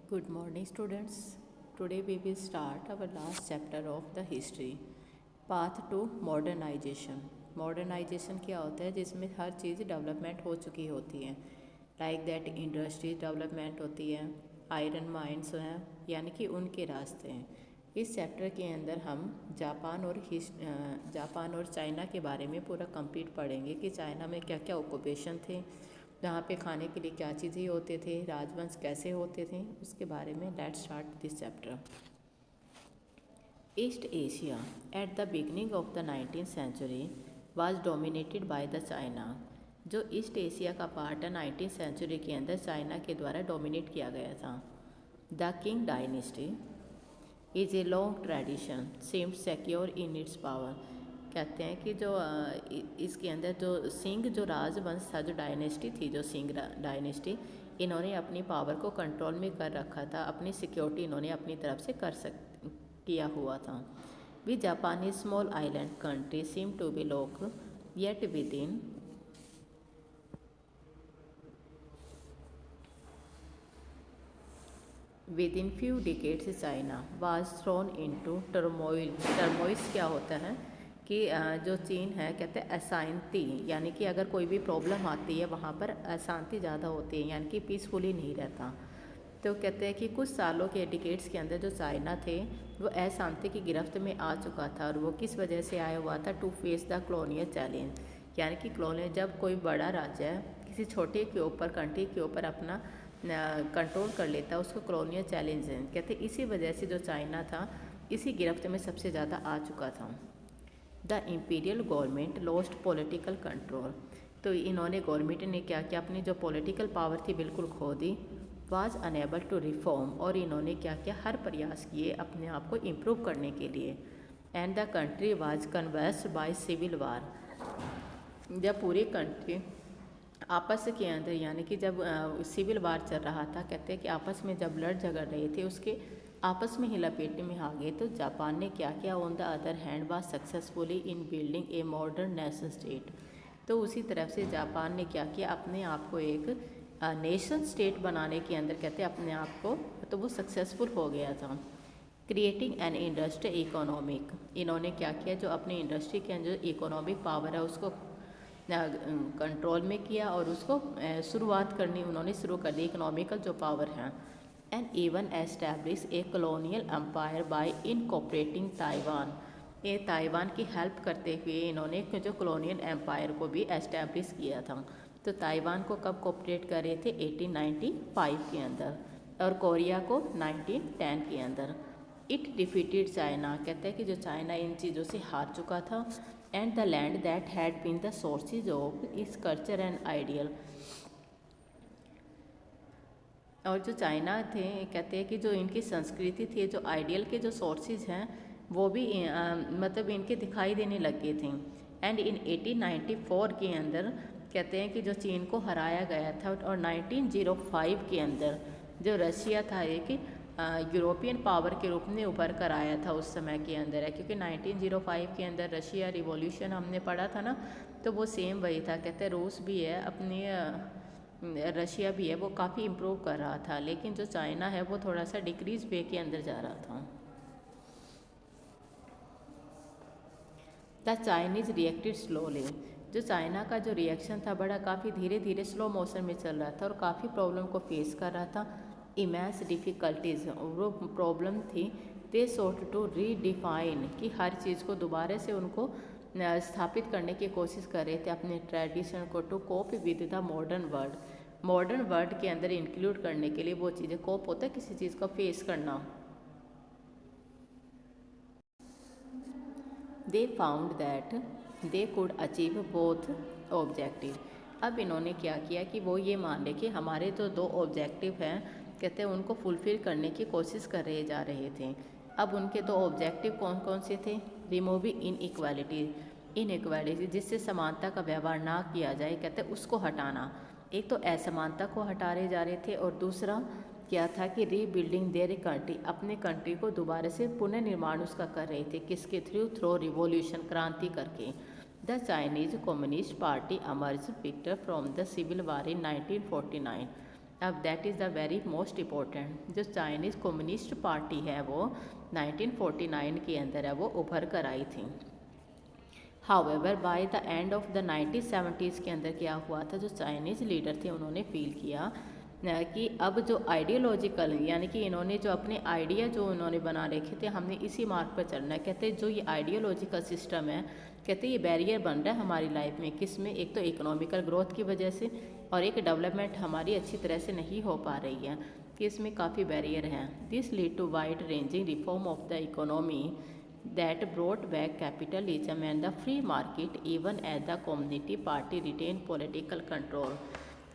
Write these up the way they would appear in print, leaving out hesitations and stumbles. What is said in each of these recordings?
Good morning, students. Today we will start our last chapter of the history, path to modernization. Modernization क्या होता है? जिसमें हर चीज़ development हो चुकी होती है, लाइक दैट इंडस्ट्रीज डेवलपमेंट होती है, आयरन माइंस हैं, यानी कि उनके रास्ते हैं। इस चैप्टर के अंदर हम जापान और चाइना के बारे में पूरा कंप्लीट पढ़ेंगे कि चाइना में क्या क्या ऑक्यूपेशन थे, जहाँ पे खाने के लिए क्या चीज़ें होते थे, राजवंश कैसे होते थे, उसके बारे में let's start this chapter. East Asia at the beginning of the 19th century was dominated by the China. जो ईस्ट एशिया का पार्ट है 19th सेंचुरी के अंदर चाइना के द्वारा डोमिनेट किया गया था। The king dynasty is a long tradition seemed secure in its power. कहते हैं कि जो इसके अंदर जो सिंह जो राजवंश था, जो डायनेस्टी थी, जो सिंह डायनेस्टी, इन्होंने अपनी पावर को कंट्रोल में कर रखा था, अपनी सिक्योरिटी इन्होंने अपनी तरफ से किया हुआ था। We Japanese small island country seem to be lock yet with in few decades China was thrown into turmoil. Turmoils क्या होता है कि जो चीन है, कहते हैं अशांति, यानी कि अगर कोई भी प्रॉब्लम आती है वहाँ पर अशांति ज़्यादा होती है, यानी कि पीसफुली नहीं रहता। तो कहते हैं कि कुछ सालों के डिकेट्स के अंदर जो चाइना थे वो अशांति की गिरफ्त में आ चुका था, और वो किस वजह से आया हुआ था? To face the colonial challenge, यानी कि कॉलोनियल, जब कोई बड़ा राज्य किसी छोटे के ऊपर, कंट्री के ऊपर अपना कंट्रोल कर लेता है, उसको कॉलोनियल चैलेंज है। कहते इसी वजह से जो चाइना था इसी गिरफ्त में सबसे ज़्यादा आ चुका था। The imperial government lost political control. तो इन्होंने, गवर्नमेंट ने क्या किया? अपनी जो पॉलिटिकल पावर थी बिल्कुल खो दी। वाज अनेबल टू रिफॉर्म, और इन्होंने क्या किया? हर प्रयास किए अपने आप को इम्प्रूव करने के लिए। And the country was conversed by civil war. जब पूरी कंट्री आपस के अंदर, यानी कि जब सिविल वार चल रहा था, कहते हैं कि आपस में जब लड़ झगड़ रहे थे, उसके आपस में ही लपेटे में आ गए। तो जापान ने क्या किया? On the other hand was successfully in building a modern nation state. तो उसी तरफ से जापान ने क्या किया? अपने आप को एक नेशन स्टेट बनाने के अंदर, कहते हैं अपने आप को, तो वो सक्सेसफुल हो गया था। क्रिएटिंग एन इंडस्ट्री इकोनॉमिक, इन्होंने क्या किया? जो अपनी इंडस्ट्री के अंदर इकोनॉमिक पावर है उसको कंट्रोल में किया, और उसको शुरुआत करनी उन्होंने शुरू कर दी, इकोनॉमिकल जो पावर है। And even establish a colonial empire by incorporating Taiwan. ये ताइवान की हेल्प करते हुए इन्होंने जो कॉलोनियल एम्पायर को भी एस्टैब्लिश किया था। तो ताइवान को कब कोऑपरेट कर रहे थे? 1895 के अंदर, और कोरिया को 1910 के अंदर। इट डिफीटेड चाइना, कहते हैं कि जो चाइना इन चीज़ों से हार चुका था। And the land that had been the sources of इस कल्चर एंड आइडियल। और जो चाइना थे, कहते हैं कि जो इनकी संस्कृति थी, जो आइडियल के जो सोर्सेज हैं, वो भी मतलब इनके दिखाई देने लग गए थे। एंड इन 1894 के अंदर कहते हैं कि जो चीन को हराया गया था, और 1905 के अंदर जो रशिया था एक यूरोपियन पावर के रूप में उभर कर आया था उस समय के अंदर है, क्योंकि 1905 के अंदर रशिया रिवॉल्यूशन हमने पढ़ा था ना, तो वो सेम वही था। कहते हैं रूस भी है अपनी, रशिया भी है, वो काफ़ी इम्प्रूव कर रहा था, लेकिन जो चाइना है वो थोड़ा सा डिक्रीज वे के अंदर जा रहा था। द चाइनीज़ रिएक्टेड स्लोली, जो चाइना का जो रिएक्शन था बड़ा काफ़ी धीरे धीरे स्लो मोशन में चल रहा था, और काफ़ी प्रॉब्लम को फेस कर रहा था। इमेंस डिफ़िकल्टीज़, वो प्रॉब्लम थी। दे सोट टू रीडिफाइन, कि हर चीज़ को दोबारा से उनको स्थापित करने की कोशिश कर रहे थे, अपने ट्रेडिशन को, to cope with the modern world. Modern world के अंदर इंक्लूड करने के लिए वो चीज़ें, कोप होता है किसी चीज़ को फेस करना। They found that they could achieve both objective. अब इन्होंने क्या किया कि वो ये मान ले कि हमारे जो दो ऑब्जेक्टिव हैं, कहते हैं उनको फुलफ़िल करने की कोशिश कर रहे जा रहे थे। अब उनके दो ऑब्जेक्टिव कौन कौन से थे? रिमूविंग इनइक्वालिटी, जिससे समानता का व्यवहार ना किया जाए, कहते हैं उसको हटाना। एक तो असमानता को हटा रहे जा रहे थे, और दूसरा क्या था कि रीबिल्डिंग देयर कंट्री, अपने कंट्री को दोबारा से पुनर्निर्माण उसका कर रहे थे, किसके थ्रू रिवॉल्यूशन, क्रांति करके। The Chinese communist party emerge victor from the civil war in 1949। अब that is the very most important, जो चाइनीज़ कम्युनिस्ट पार्टी है वो 1949 के अंदर है वो उभर कर आई थी। However by the end of the 1970s के अंदर क्या हुआ था, जो चाइनीज़ लीडर थे उन्होंने फील किया कि अब जो आइडियोलॉजिकल यानी कि इन्होंने जो अपने आइडिया जो उन्होंने बना रखे थे, हमने इसी मार्ग पर चलना है। कहते जो ये आइडियोलॉजिकल सिस्टम है, कहते ये बैरियर बन रहा है हमारी लाइफ में। किस में? एक तो इकोनॉमिकल ग्रोथ की वजह से, और एक डेवलपमेंट हमारी अच्छी तरह से नहीं हो पा रही है, कि इसमें काफ़ी बैरियर हैं। This lead to wide ranging reform of the economy that brought back capitalism and the free market even as the community party retained political control,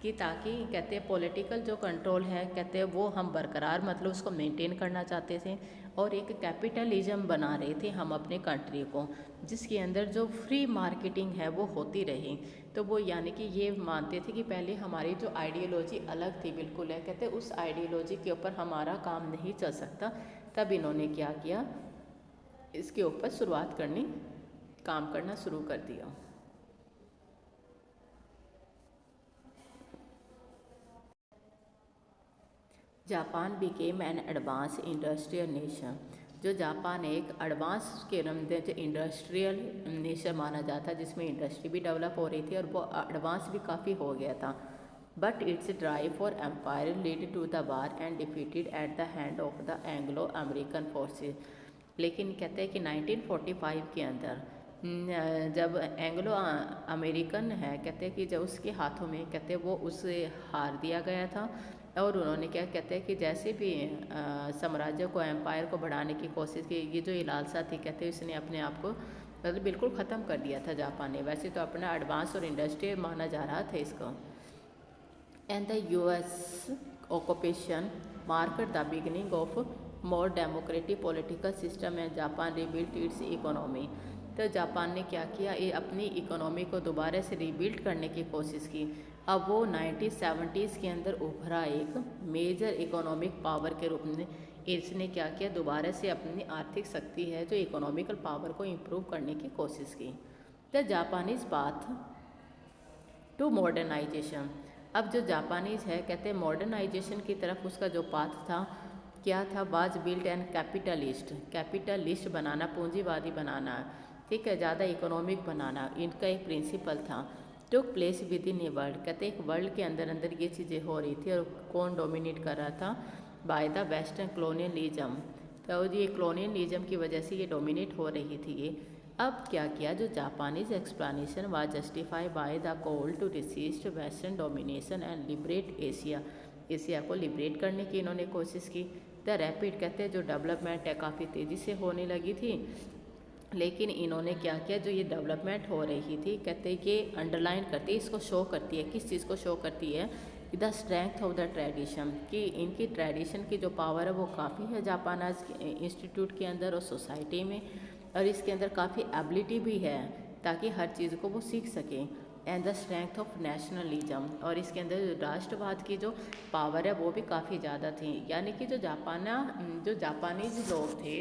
कि ताकि कहते हैं पॉलिटिकल जो कंट्रोल है कहते हैं वो हम बरकरार मतलब उसको मेंटेन करना चाहते थे, और एक कैपिटलिज्म बना रहे थे हम अपने कंट्री को, जिसके अंदर जो फ्री मार्केटिंग है वो होती रही। तो वो यानी कि ये मानते थे कि पहले हमारी जो आइडियोलॉजी अलग थी बिल्कुल है, कहते उस आइडियोलॉजी के ऊपर हमारा काम नहीं चल सकता। तब इन्होंने क्या किया, इसके ऊपर काम करना शुरू कर दिया। Japan became an advance industrial nation, जो जापान एक एडवांस के जो इंडस्ट्रियल नेशन माना जाता है, जिसमें इंडस्ट्री भी डेवलप हो रही थी और वो एडवांस भी काफ़ी हो गया था। But its drive for empire lead to the war and defeated at the hand of the Anglo American forces. लेकिन कहते हैं कि 1945 के अंदर जब एंग्लो अमेरिकन है कहते हैं कि जब उसके हाथों में कहते हैं वो उसे हार दिया गया था, और उन्होंने क्या कहते हैं कि जैसे भी साम्राज्य को एम्पायर को बढ़ाने की कोशिश की, ये जो लालसा थी कहते हैं इसने अपने आप को मतलब बिल्कुल ख़त्म कर दिया था जापान ने। वैसे तो अपना एडवांस और इंडस्ट्रियल माना जा रहा था इसको। And the US occupation marked the beginning of more democratic political system and Japan rebuilt it's economy. तो जापान ने क्या किया, ये अपनी इकोनॉमी को दोबारा से रिबिल्ड करने की कोशिश की। अब वो 1970s के अंदर उभरा एक मेजर इकोनॉमिक पावर के रूप में इसने क्या किया, दोबारा से अपनी आर्थिक शक्ति है जो इकोनॉमिकल पावर को इम्प्रूव करने की कोशिश की। The Japanese path to modernization, अब जो जापानीज है कहते हैं मॉडर्नाइजेशन की तरफ उसका जो पाथ था क्या था, वाज बिल्ड एंड कैपिटलिस्ट बनाना, पूंजीवादी बनाना, ठीक है, ज़्यादा इकोनॉमिक बनाना, इनका एक प्रिंसिपल था। Took place with in a world, कहते एक वर्ल्ड के अंदर अंदर ये चीज़ें हो रही थी, और कौन डोमिनेट कर रहा था, बाय द वेस्टर्न कॉलोनियलिज्म। तो ये कॉलोनियलिज्म की वजह से ये डोमिनेट हो रही थी ये। अब क्या किया, जो Japanese explanation was justify by the call to resist western domination and liberate Asia, Asia को लिबरेट करने की इन्होंने कोशिश की। द रैपिड, कहते हैं जो डेवलपमेंट है काफ़ी तेज़ी से होने लगी थी, लेकिन इन्होंने क्या किया, जो ये डेवलपमेंट हो रही थी कहते हैं ये अंडरलाइन करती है, इसको शो करती है, किस चीज़ को शो करती है, the strength of the tradition, कि इनकी ट्रेडिशन की जो पावर है वो काफ़ी है जापान इंस्टीट्यूट के अंदर और सोसाइटी में, और इसके अंदर काफ़ी एबिलिटी भी है ताकि हर चीज़ को वो सीख सकें। And the strength of nationalism, और इसके अंदर राष्ट्रवाद की जो पावर है वो भी काफ़ी ज़्यादा थी। यानी कि जो जापानीज लोग थे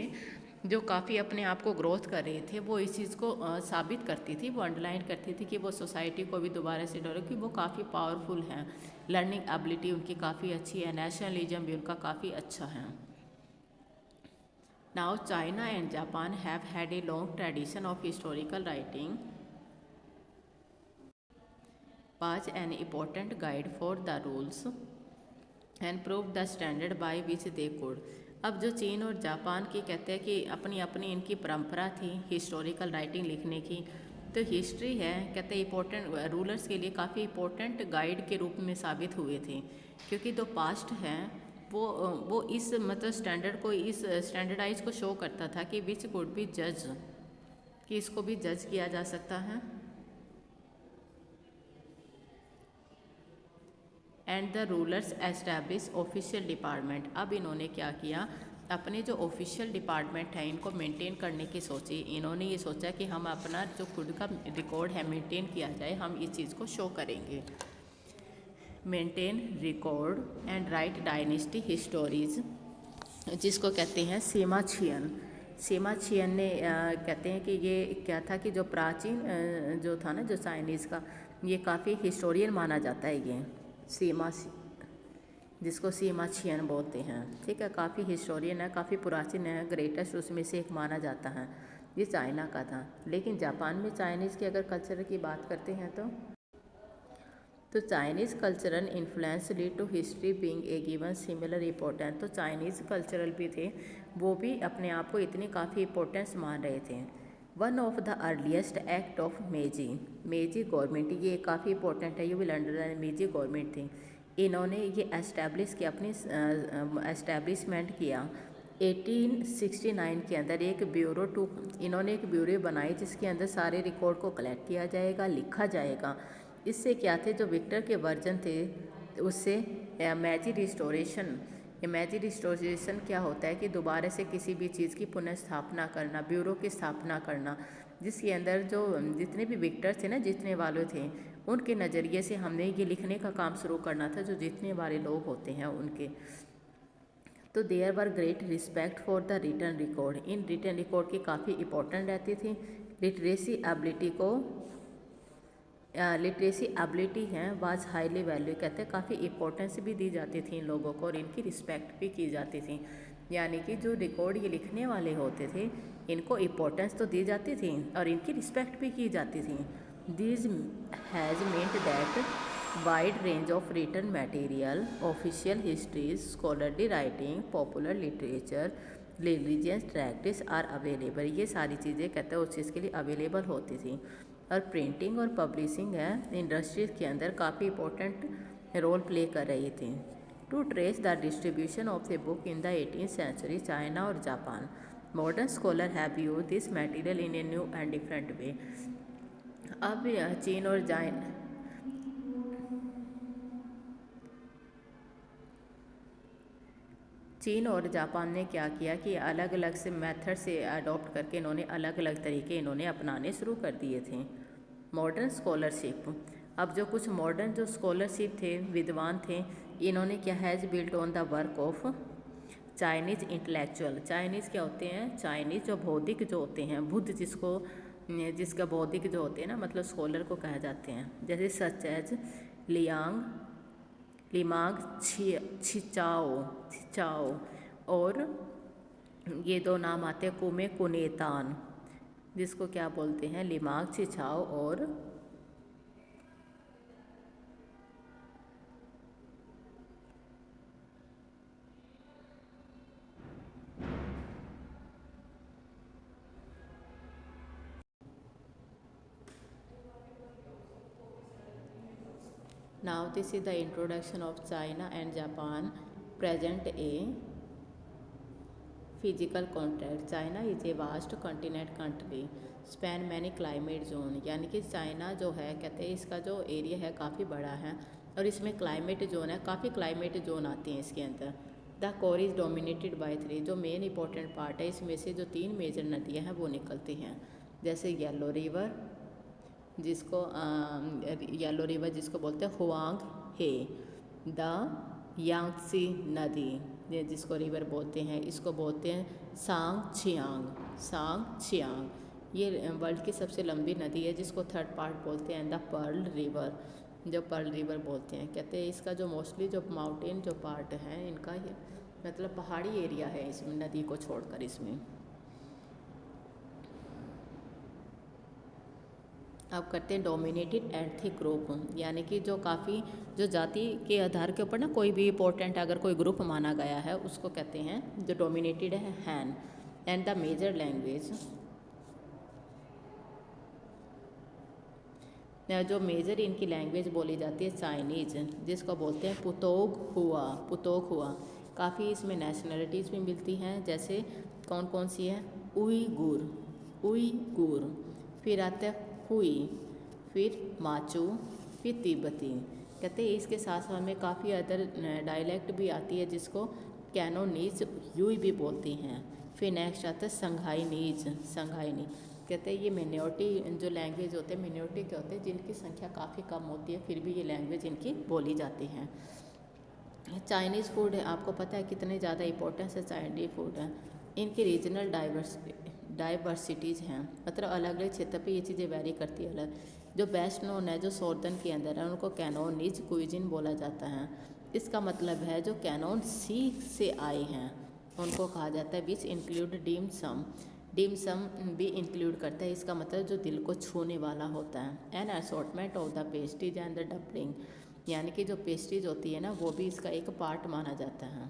जो काफ़ी अपने आप को ग्रोथ कर रहे थे, वो इस चीज़ को साबित करती थी, वो अंडरलाइन करती थी कि वो सोसाइटी को भी दोबारा से डेवलप, कि वो काफ़ी पावरफुल हैं, लर्निंग एबिलिटी उनकी काफ़ी अच्छी है, नेशनलिज्म भी उनका काफ़ी अच्छा है। Now China and Japan have had a long tradition of historical writing was an important guide for the rules and proved the standard by which they could। अब जो चीन और जापान की कहते हैं कि अपनी अपनी इनकी परंपरा थी हिस्टोरिकल राइटिंग लिखने की, तो हिस्ट्री है कहते हैं इम्पोर्टेंट रूलर्स के लिए काफ़ी इम्पोर्टेंट गाइड के रूप में साबित हुए थे, क्योंकि जो पास्ट है वो इस मतलब स्टैंडर्ड को, इस स्टैंडर्डाइज को शो करता था कि विच कुड बी जज, कि इसको भी जज किया जा सकता है। And the rulers establish official department, अब इन्होंने क्या किया, अपने जो ऑफिशियल डिपार्टमेंट है इनको मेंटेन करने की सोची। इन्होंने ये सोचा कि हम अपना जो खुद का रिकॉर्ड है मेंटेन किया जाए, हम इस चीज़ को शो करेंगे। Maintain record and write dynasty histories, जिसको कहते हैं सीमा छियन ने कहते हैं कि ये क्या था कि जो प्राचीन जो था ना जो चाइनीज़ का, ये काफ़ी हिस्टोरियन माना जाता है ये सीमा जिसको सीमा छियन बोलते हैं, ठीक है। काफ़ी हिस्टोरियन है, काफ़ी प्राचीन है, ग्रेटेस्ट उसमें से एक माना जाता है। ये चाइना का था। लेकिन जापान में चाइनीज़ की अगर कल्चर की बात करते हैं तो Chinese cultural influence lead to history being a given similar importance. तो चाइनीज़ कल्चरल भी थे, वो भी अपने आप को इतनी काफ़ी इम्पोर्टेंस मान रहे थे। One of the earliest act of मेजी, मेजी गवर्नमेंट, ये काफ़ी इंपॉर्टेंट है, यू विल अंडरलाइन। मेजी गवर्नमेंट थी, इन्होंने ये एस्टैब्लिश किया, अपनी एस्टैब्लिशमेंट किया 1869 के अंदर। एक ब्यूरो टू, इन्होंने एक ब्यूरो बनाई जिसके अंदर सारे रिकॉर्ड को कलेक्ट किया जाएगा, लिखा जाएगा। इससे क्या थे, जो विक्टर के वर्जन थे उससे मैजी रिस्टोरेशन, मैजी रिस्टोरेशन क्या होता है कि दोबारा से किसी भी चीज़ की पुनर्स्थापना करना, ब्यूरो की स्थापना करना, जिसके अंदर जो जितने भी विक्टर थे ना, जितने वाले थे, उनके नज़रिए से हमने ये लिखने का काम शुरू करना था, जो जितने वाले लोग होते हैं उनके। तो there were great respect for the return record, इन रिटर्न रिकॉर्ड की काफ़ी इंपॉर्टेंट रहती थी। लिटरेसी एबिलिटी को, लिटरेसी एबिलिटी है वाज हाईली वैल्यू, कहते हैं काफ़ी इंपॉर्टेंस भी दी जाती थी इन लोगों को और इनकी रिस्पेक्ट भी की जाती थी। यानी कि जो रिकॉर्ड ये लिखने वाले होते थे, इनको इम्पोर्टेंस तो दी जाती थी और इनकी रिस्पेक्ट भी की जाती थी। This has meant that wide range of return material, official histories, scholarly writing, popular literature, religious practice are available. ये सारी चीज़ें कहते हैं उस चीज़ के लिए अवेलेबल होती थी। और प्रिंटिंग और पब्लिशिंग है इंडस्ट्रीज़ के अंदर काफ़ी इंपॉर्टेंट रोल प्ले कर रही थी। To trace the distribution of the book in the 18th century, China और Japan, modern scholar have used this material in a new and different way. अब चीन और चीन और जापान ने क्या किया कि अलग अलग से मेथड से अडॉप्ट करके इन्होंने अलग अलग तरीके इन्होंने अपनाने शुरू कर दिए थे। मॉडर्न स्कॉलरशिप, अब जो कुछ मॉडर्न जो स्कॉलरशिप थे, विद्वान थे, इन्होंने क्या has built on the work of Chinese intellectual. Chinese क्या होते हैं, चाइनीज़ जो बौद्धिक जो होते हैं, बुद्ध जिसका बौद्धिक जो होते हैं ना, मतलब स्कॉलर को कहा जाते हैं, जैसे सच एज लिमांग छिचाओ और ये दो नाम आते हैं कुमे कुनेतान, जिसको क्या बोलते हैं, लिमांग छिचाओ और Now this is the introduction of China and Japan present a physical contact. China is a vast continent country span many climate zone, यानी कि चाइना जो है कहते हैं इसका जो एरिया है काफ़ी बड़ा है और इसमें क्लाइमेट जोन है, काफ़ी क्लाइमेट जोन आती हैं इसके अंदर। The core is dominated by 3, जो मेन इंपॉर्टेंट पार्ट है इसमें से जो 3 मेजर नदियाँ हैं वो निकलती हैं, जैसे येलो रिवर जिसको बोलते हैं हुआंग हे, द यांगत्सी नदी जिसको रिवर बोलते हैं, इसको बोलते हैं सांग छियांग। ये वर्ल्ड की सबसे लंबी नदी है जिसको थर्ड पार्ट बोलते हैं द पर्ल रिवर, जो पर्ल रिवर बोलते हैं। कहते हैं इसका जो मोस्टली जो माउंटेन जो पार्ट है इनका, ये मतलब पहाड़ी एरिया है इसमें, नदी को छोड़कर इसमें। अब करते हैं डोमिनेटेड एथनिक ग्रुप, यानी कि जो काफ़ी जो जाति के आधार के ऊपर ना कोई भी इंपॉर्टेंट अगर कोई ग्रुप माना गया है उसको कहते हैं जो डोमिनेटेड है हैन। एंड द मेजर लैंग्वेज, जो मेजर इनकी लैंग्वेज बोली जाती है चाइनीज़, जिसको बोलते हैं पुतोग हुआ। काफ़ी इसमें नेशनलिटीज़ भी मिलती हैं, जैसे कौन कौन सी है, उईगुर, फिर आता है हुई, फिर माचू, फिर तिब्बती। कहते हैं इसके साथ साथ में काफ़ी अदर डायलेक्ट भी आती है जिसको कैनोनीज यूई भी बोलती हैं। फिर नेक्स्ट आता है संघाईनीज। कहते हैं ये मिनोरिटी जो लैंग्वेज होते हैं, मिनोरिटी के होते हैं जिनकी संख्या काफ़ी कम होती है, फिर भी ये लैंग्वेज इनकी बोली जाती है। चाइनीज़ फूड है, आपको पता है कितने ज़्यादा इंपॉर्टेंस है चाइनीज़ फूड है। इनकी रीजनल डाइवर्सिटीज़ हैं, मतलब अलग अलग क्षेत्र पे ये चीज़ें वेरी करती है अलग। जो बेस्ट नोन है जो सॉर्दर्न के अंदर है उनको कैनोनीज क्विजिन बोला जाता है। इसका मतलब है जो कैनोन सी से आए हैं उनको कहा जाता है विच इंक्लूड डीम सम भी इंक्लूड करता है। इसका मतलब जो दिल को छूने वाला होता है। An assortment of the pastries and the dumpling, यानी कि जो पेस्ट्रीज होती है ना वो भी इसका एक पार्ट माना जाता है।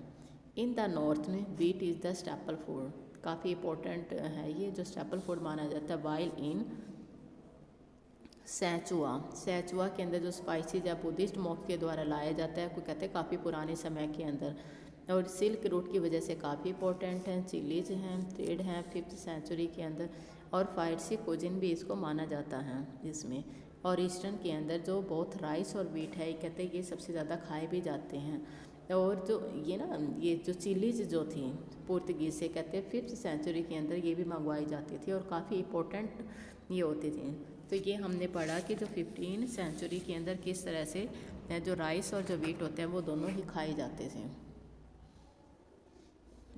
इन द नॉर्थ में wheat is the staple food, काफ़ी इंपॉर्टेंट है ये जो स्टेपल फूड माना जाता है। वाइल इन सैचुआ के अंदर जो स्पाइसेज है बुद्धिस्ट मॉन्क के द्वारा लाया जाता है, कोई कहते हैं काफ़ी पुराने समय के अंदर, और सिल्क रूट की वजह से काफ़ी इंपॉर्टेंट हैं। चिलीज हैं, ट्रेड हैं 5th सेंचुरी के अंदर, और फारसी कुजिन भी इसको माना जाता है इसमें। और ईस्टर्न के अंदर जो बहुत राइस और वीट है, ये कहते हैं ये सबसे ज़्यादा खाए भी जाते हैं। और जो ये जो चिलीज जो थी पुर्तगीज से, कहते हैं 5th सेंचुरी के अंदर ये भी मंगवाई जाती थी और काफ़ी इंपॉर्टेंट ये होती थी। तो ये हमने पढ़ा कि जो 15 सेंचुरी के अंदर किस तरह से जो राइस और जो वीट होते हैं वो दोनों ही खाए जाते थे।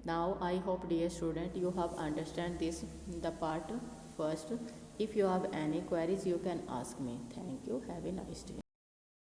Now I hope dear student you have understand this the part first. If you have any queries you can ask me. Thank you. Have a nice day.